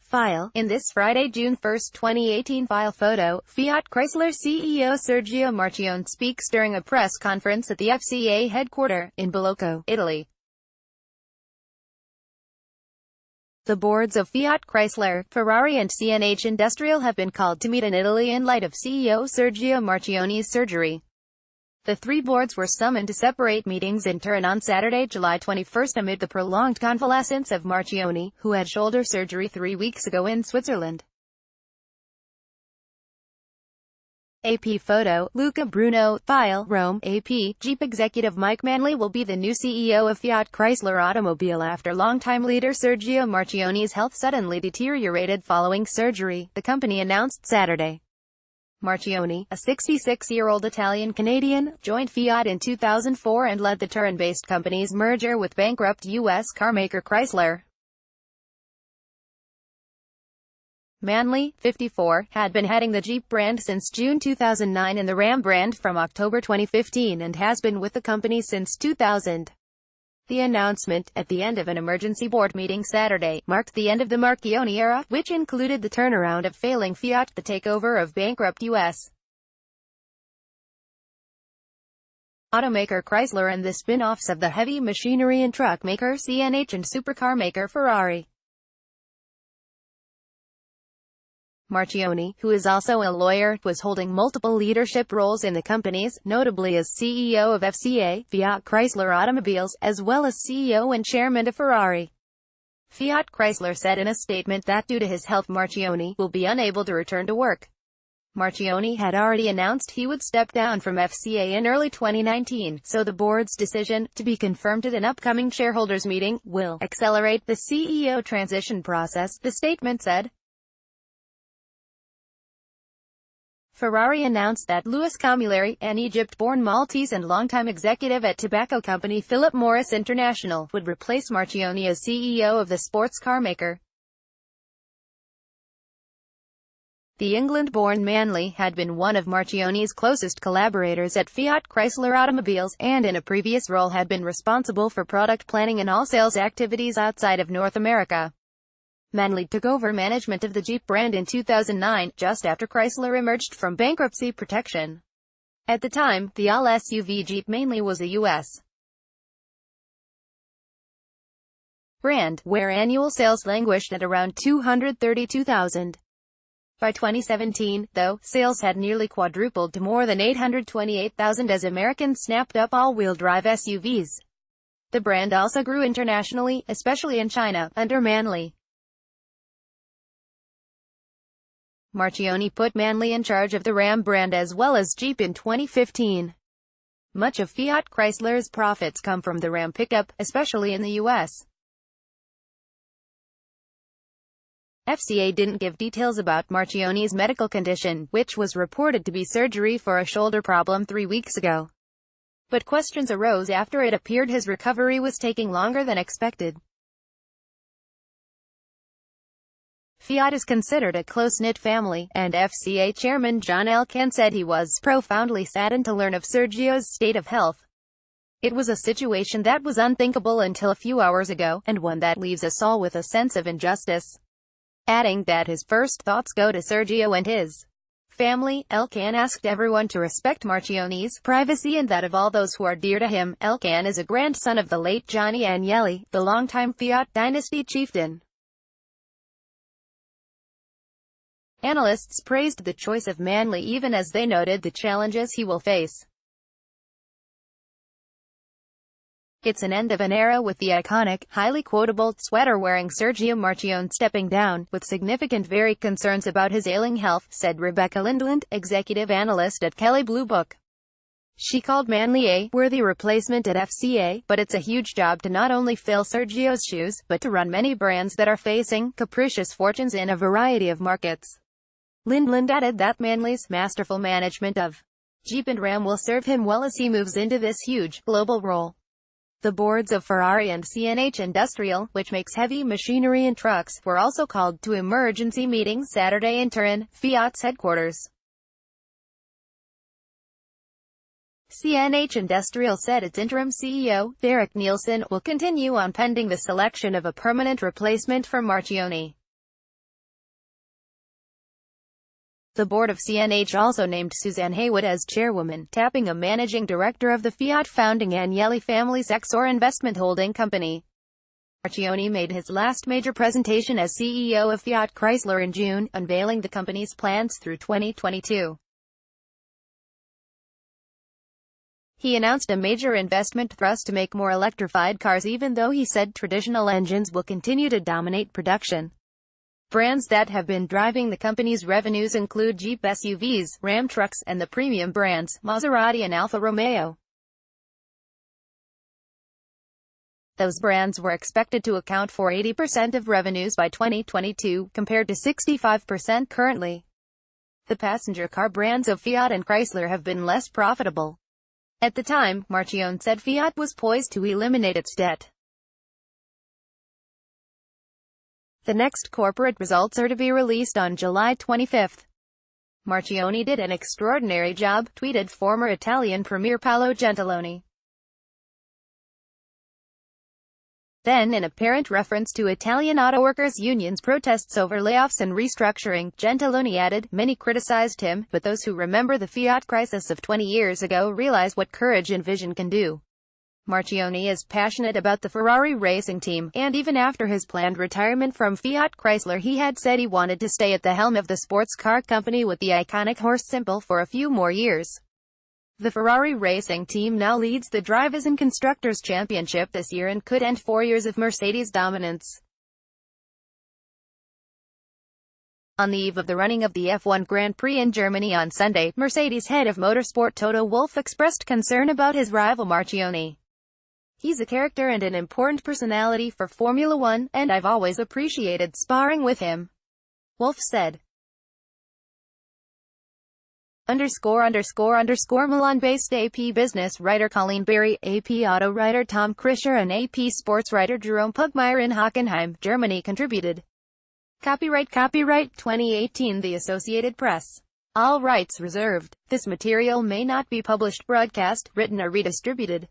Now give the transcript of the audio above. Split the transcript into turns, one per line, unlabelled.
File. In this Friday, June 1, 2018 file photo, Fiat Chrysler CEO Sergio Marchionne speaks during a press conference at the FCA headquarters in Bolocco, Italy. The boards of Fiat Chrysler, Ferrari and CNH Industrial have been called to meet in Italy in light of CEO Sergio Marchionne's surgery. The three boards were summoned to separate meetings in turn on Saturday, July 21 amid the prolonged convalescence of Marchionne, who had shoulder surgery 3 weeks ago in Switzerland. AP photo, Luca Bruno. File, Rome. AP, Jeep executive Mike Manley will be the new CEO of Fiat Chrysler Automobile after longtime leader Sergio Marchionne's health suddenly deteriorated following surgery, the company announced Saturday. Marchionne, a 66-year-old Italian-Canadian, joined Fiat in 2004 and led the Turin-based company's merger with bankrupt U.S. carmaker Chrysler. Manley, 54, had been heading the Jeep brand since June 2009 and the Ram brand from October 2015 and has been with the company since 2000. The announcement, at the end of an emergency board meeting Saturday, marked the end of the Marchionne era, which included the turnaround of failing Fiat, the takeover of bankrupt U.S. automaker Chrysler and the spin-offs of the heavy machinery and truck maker CNH and supercar maker Ferrari. Marchionne, who is also a lawyer, was holding multiple leadership roles in the companies, notably as CEO of FCA, Fiat Chrysler Automobiles, as well as CEO and chairman of Ferrari. Fiat Chrysler said in a statement that due to his health Marchionne will be unable to return to work. Marchionne had already announced he would step down from FCA in early 2019, so the board's decision, to be confirmed at an upcoming shareholders meeting, will accelerate the CEO transition process, the statement said. Ferrari announced that Louis Camilleri, an Egypt-born Maltese and longtime executive at tobacco company Philip Morris International, would replace Marchionne as CEO of the sports car maker. The England-born Manley had been one of Marchionne's closest collaborators at Fiat Chrysler Automobiles, and in a previous role had been responsible for product planning and all sales activities outside of North America. Manley took over management of the Jeep brand in 2009, just after Chrysler emerged from bankruptcy protection. At the time, the all-SUV Jeep mainly was a U.S. brand, where annual sales languished at around 232,000. By 2017, though, sales had nearly quadrupled to more than 828,000 as Americans snapped up all-wheel drive SUVs. The brand also grew internationally, especially in China, under Manley. Marchionne put Manley in charge of the Ram brand as well as Jeep in 2015. Much of Fiat Chrysler's profits come from the Ram pickup, especially in the U.S. FCA didn't give details about Marchionne's medical condition, which was reported to be surgery for a shoulder problem 3 weeks ago. But questions arose after it appeared his recovery was taking longer than expected. Fiat is considered a close-knit family, and FCA chairman John Elkann said he was profoundly saddened to learn of Sergio's state of health. It was a situation that was unthinkable until a few hours ago, and one that leaves us all with a sense of injustice. Adding that his first thoughts go to Sergio and his family, Elkann asked everyone to respect Marchionne's privacy and that of all those who are dear to him. Elkann is a grandson of the late Gianni Agnelli, the longtime Fiat dynasty chieftain. Analysts praised the choice of Manley even as they noted the challenges he will face. It's an end of an era with the iconic, highly quotable, sweater-wearing Sergio Marchionne stepping down, with significant very concerns about his ailing health, said Rebecca Lindland, executive analyst at Kelley Blue Book. She called Manley a worthy replacement at FCA, but it's a huge job to not only fill Sergio's shoes, but to run many brands that are facing capricious fortunes in a variety of markets. Lindland added that Manley's masterful management of Jeep and Ram will serve him well as he moves into this huge, global role. The boards of Ferrari and CNH Industrial, which makes heavy machinery and trucks, were also called to emergency meetings Saturday in Turin, Fiat's headquarters. CNH Industrial said its interim CEO, Derek Nielsen, will continue on pending the selection of a permanent replacement for Marchionne. The board of CNH also named Suzanne Haywood as chairwoman, tapping a managing director of the Fiat founding Agnelli family's Exor investment holding company. Marchionne made his last major presentation as CEO of Fiat Chrysler in June, unveiling the company's plans through 2022. He announced a major investment thrust to make more electrified cars, even though he said traditional engines will continue to dominate production. Brands that have been driving the company's revenues include Jeep SUVs, Ram trucks, and the premium brands, Maserati and Alfa Romeo. Those brands were expected to account for 80% of revenues by 2022, compared to 65% currently. The passenger car brands of Fiat and Chrysler have been less profitable. At the time, Marchionne said Fiat was poised to eliminate its debt. The next corporate results are to be released on July 25. Marchionne did an extraordinary job, tweeted former Italian Premier Paolo Gentiloni. Then, in apparent reference to Italian autoworkers' unions' protests over layoffs and restructuring, Gentiloni added, "Many criticized him, but those who remember the Fiat crisis of 20 years ago realize what courage and vision can do." Marchionne is passionate about the Ferrari racing team, and even after his planned retirement from Fiat Chrysler, he had said he wanted to stay at the helm of the sports car company with the iconic horse symbol for a few more years. The Ferrari racing team now leads the Drivers' and Constructors' Championship this year and could end 4 years of Mercedes' dominance. On the eve of the running of the F1 Grand Prix in Germany on Sunday, Mercedes head of motorsport Toto Wolff expressed concern about his rival Marchionne. "He's a character and an important personality for Formula One, and I've always appreciated sparring with him," Wolff said. Milan-based AP business writer Colleen Berry, AP auto writer Tom Krischer and AP sports writer Jerome Pugmire in Hockenheim, Germany contributed. Copyright 2018 The Associated Press. All rights reserved. This material may not be published, broadcast, written or redistributed.